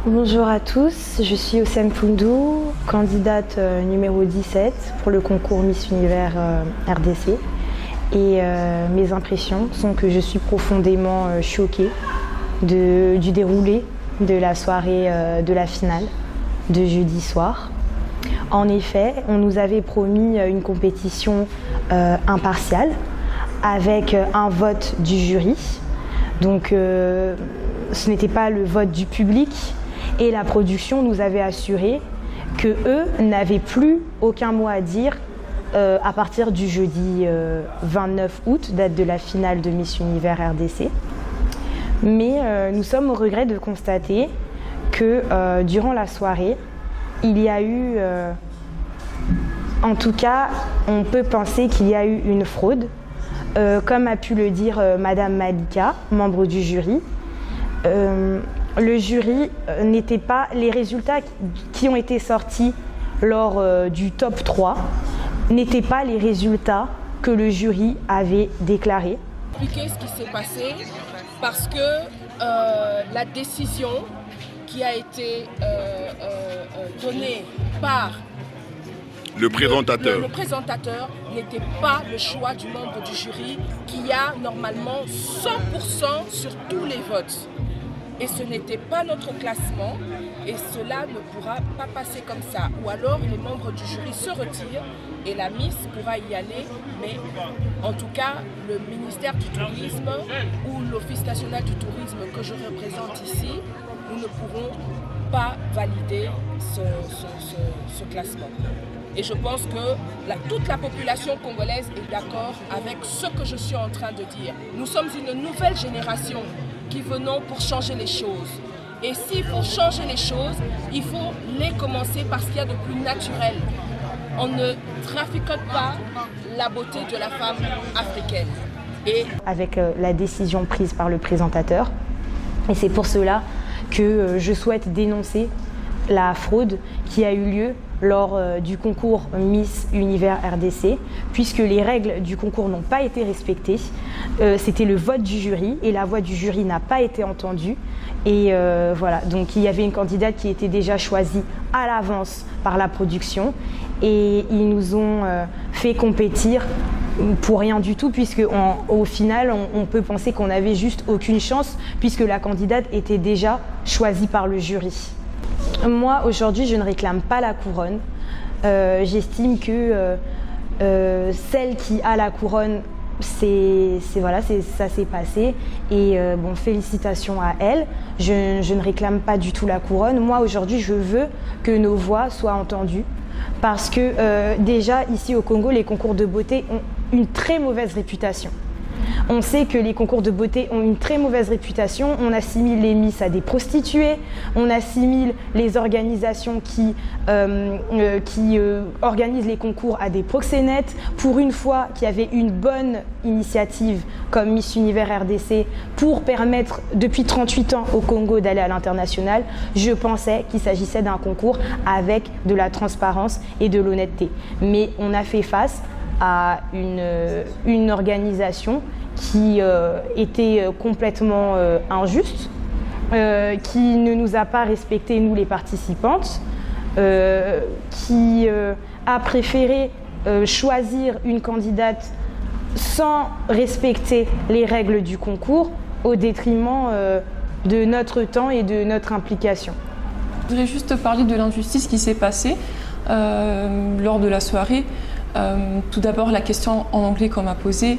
Bonjour à tous, je suis Océane Poundou, candidate numéro 17 pour le concours Miss Univers RDC. Et mes impressions sont que je suis profondément choquée du déroulé de la soirée de la finale de jeudi soir. En effet, on nous avait promis une compétition impartiale avec un vote du jury. Donc ce n'était pas le vote du public et la production nous avait assuré que eux n'avaient plus aucun mot à dire à partir du jeudi 29 août, date de la finale de Miss Univers RDC. Mais nous sommes au regret de constater que durant la soirée, il y a eu, en tout cas, on peut penser qu'il y a eu une fraude, comme a pu le dire Madame Malika, membre du jury. Le jury n'était pas, les résultats qui ont été sortis lors du top 3 n'étaient pas les résultats que le jury avait déclarés. Expliquer ce qui s'est passé parce que la décision qui a été donnée par le présentateur n'était pas le choix du membre du jury qui a normalement 100% sur tous les votes. Et ce n'était pas notre classement et cela ne pourra pas passer comme ça. Ou alors les membres du jury se retirent et la Miss pourra y aller, mais en tout cas le ministère du Tourisme ou l'Office national du tourisme que je représente ici, nous ne pourrons pas valider ce classement. Et je pense que toute la population congolaise est d'accord avec ce que je suis en train de dire. Nous sommes une nouvelle génération qui venons pour changer les choses. Et s'il faut changer les choses, il faut les commencer par ce qu'il y a de plus naturel. On ne traficote pas la beauté de la femme africaine. Et avec la décision prise par le présentateur. Et c'est pour cela que je souhaite dénoncer la fraude qui a eu lieu lors du concours Miss Univers RDC, puisque les règles du concours n'ont pas été respectées. C'était le vote du jury et la voix du jury n'a pas été entendue. Et voilà, donc il y avait une candidate qui était déjà choisie à l'avance par la production et ils nous ont fait compétir pour rien du tout, puisque au final on peut penser qu'on n'avait juste aucune chance puisque la candidate était déjà choisie par le jury. Moi, aujourd'hui, je ne réclame pas la couronne. J'estime que celle qui a la couronne, ça s'est passé. Et bon, félicitations à elle. Je ne réclame pas du tout la couronne. Moi, aujourd'hui, je veux que nos voix soient entendues. Parce que déjà, ici au Congo, les concours de beauté ont une très mauvaise réputation. On sait que les concours de beauté ont une très mauvaise réputation. On assimile les Miss à des prostituées. On assimile les organisations qui organisent les concours à des proxénètes. Pour une fois qu'il y avait une bonne initiative comme Miss Univers RDC pour permettre depuis 38 ans au Congo d'aller à l'international, je pensais qu'il s'agissait d'un concours avec de la transparence et de l'honnêteté. Mais on a fait face à une organisation qui était complètement injuste, qui ne nous a pas respecté, nous les participantes, qui a préféré choisir une candidate sans respecter les règles du concours au détriment de notre temps et de notre implication. Je voudrais juste parler de l'injustice qui s'est passée lors de la soirée. Tout d'abord, la question en anglais qu'on m'a posée.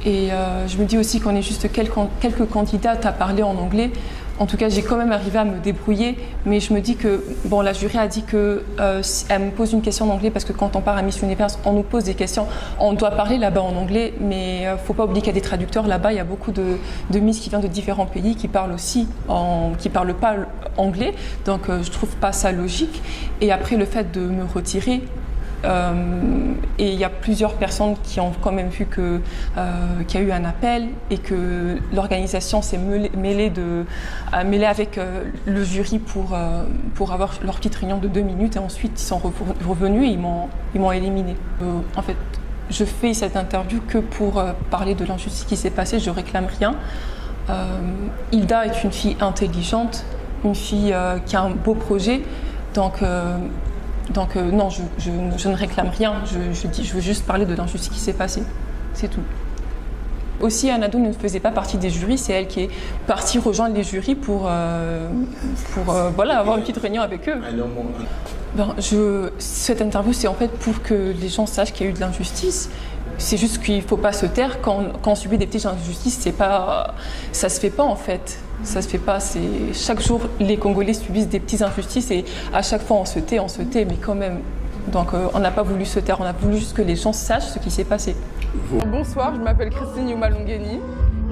Et je me dis aussi qu'on est juste quelques candidates à parler en anglais. En tout cas, j'ai quand même arrivé à me débrouiller, mais je me dis que, bon, la jury a dit qu'elle me pose une question en anglais parce que quand on part à Miss Univers, on nous pose des questions. On doit parler là-bas en anglais, mais il ne faut pas oublier qu'il y a des traducteurs là-bas. Il y a beaucoup de Miss qui viennent de différents pays qui parlent qui parlent pas anglais, donc je trouve pas ça logique. Et après, le fait de me retirer, et il y a plusieurs personnes qui ont quand même vu qu'il y a eu un appel et que l'organisation s'est mêlée avec le jury pour avoir leur petite réunion de 2 minutes et ensuite ils sont revenus et ils m'ont éliminé. En fait, je fais cette interview que pour parler de l'injustice qui s'est passée, je réclame rien. Hilda est une fille intelligente une fille qui a un beau projet. Donc non, je ne réclame rien. Je veux juste parler de l'injustice qui s'est passée. C'est tout. Aussi, Anadou ne faisait pas partie des jurys. C'est elle qui est partie rejoindre les jurys pour avoir une petite réunion avec eux. Cette interview, c'est en fait pour que les gens sachent qu'il y a eu de l'injustice. C'est juste qu'il ne faut pas se taire. Quand on subit des petites injustices, ça se fait pas en fait. Ça se fait pas. Chaque jour, les Congolais subissent des petites injustices et à chaque fois on se tait, mais quand même. Donc on n'a pas voulu se taire, on a voulu juste que les gens sachent ce qui s'est passé. Bonsoir, je m'appelle Christine Yuma Longeni.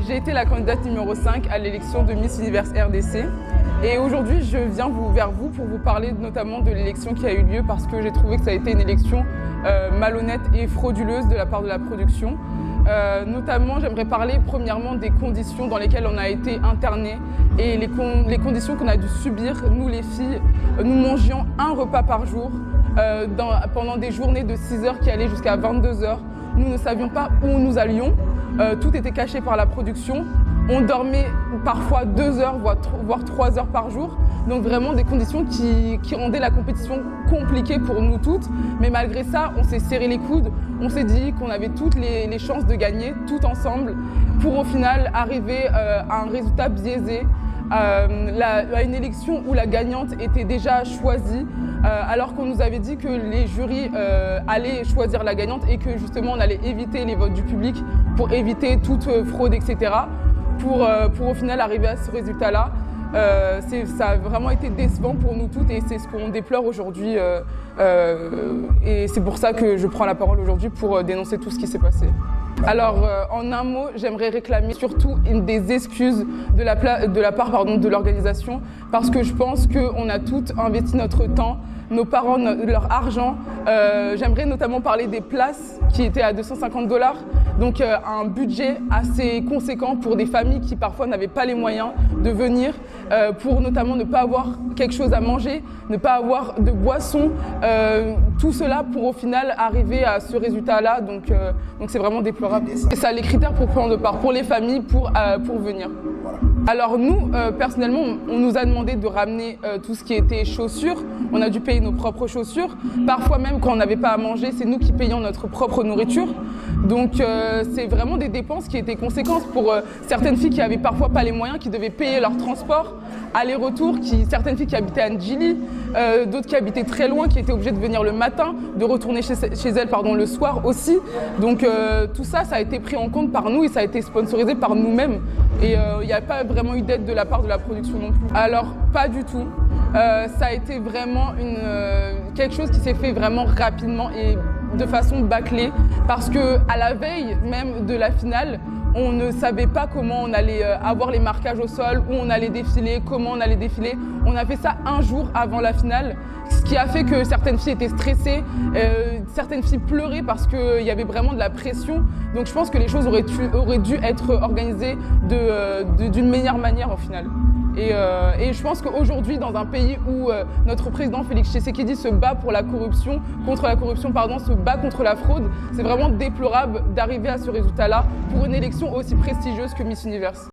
J'ai été la candidate numéro 5 à l'élection de Miss Univers RDC. Et aujourd'hui, je viens vers vous pour vous parler notamment de l'élection qui a eu lieu parce que j'ai trouvé que ça a été une élection malhonnête et frauduleuse de la part de la production. Notamment, j'aimerais parler premièrement des conditions dans lesquelles on a été internés et les conditions qu'on a dû subir, nous les filles. Nous mangions un repas par jour pendant des journées de 6 heures qui allaient jusqu'à 22 heures. Nous ne savions pas où nous allions. Tout était caché par la production. On dormait parfois 2 heures, voire 3 heures par jour. Donc vraiment des conditions qui rendaient la compétition compliquée pour nous toutes. Mais malgré ça, on s'est serré les coudes. On s'est dit qu'on avait toutes les chances de gagner, tout ensemble, pour au final arriver à un résultat biaisé. À une élection où la gagnante était déjà choisie, alors qu'on nous avait dit que les jurys allaient choisir la gagnante et que justement on allait éviter les votes du public pour éviter toute fraude, etc. Pour au final arriver à ce résultat-là. Ça a vraiment été décevant pour nous toutes et c'est ce qu'on déplore aujourd'hui. Et c'est pour ça que je prends la parole aujourd'hui pour dénoncer tout ce qui s'est passé. Alors, en un mot, j'aimerais réclamer surtout des excuses de la part de l'organisation parce que je pense qu'on a toutes investi notre temps, nos parents, leur argent. J'aimerais notamment parler des places qui étaient à $250, donc un budget assez conséquent pour des familles qui parfois n'avaient pas les moyens de venir, pour notamment ne pas avoir quelque chose à manger, ne pas avoir de boisson, tout cela pour au final arriver à ce résultat-là, donc c'est vraiment déplorable. Et ça, les critères pour prendre part, pour les familles, pour venir. Alors nous, personnellement, on nous a demandé de ramener tout ce qui était chaussures. On a dû payer nos propres chaussures. Parfois même, quand on n'avait pas à manger, c'est nous qui payions notre propre nourriture. Donc c'est vraiment des dépenses qui étaient conséquentes pour certaines filles qui n'avaient parfois pas les moyens, qui devaient payer leur transport, aller-retour, certaines filles qui habitaient à Ndjili, d'autres qui habitaient très loin, qui étaient obligées de venir le matin, de retourner chez elles le soir aussi. Donc tout ça, ça a été pris en compte par nous et ça a été sponsorisé par nous-mêmes. Et il n'y a pas vraiment eu d'aide de la part de la production non plus. Alors, pas du tout. Ça a été vraiment quelque chose qui s'est fait vraiment rapidement et de façon bâclée. Parce qu'à la veille même de la finale, on ne savait pas comment on allait avoir les marquages au sol, où on allait défiler, comment on allait défiler. On a fait ça un jour avant la finale, ce qui a fait que certaines filles étaient stressées, certaines filles pleuraient parce qu'il y avait vraiment de la pression. Donc je pense que les choses auraient dû être organisées d'une meilleure manière au final. Et je pense qu'aujourd'hui, dans un pays où notre président Félix Tshisekedi se bat contre la corruption, se bat contre la fraude, c'est vraiment déplorable d'arriver à ce résultat-là pour une élection aussi prestigieuse que Miss Univers.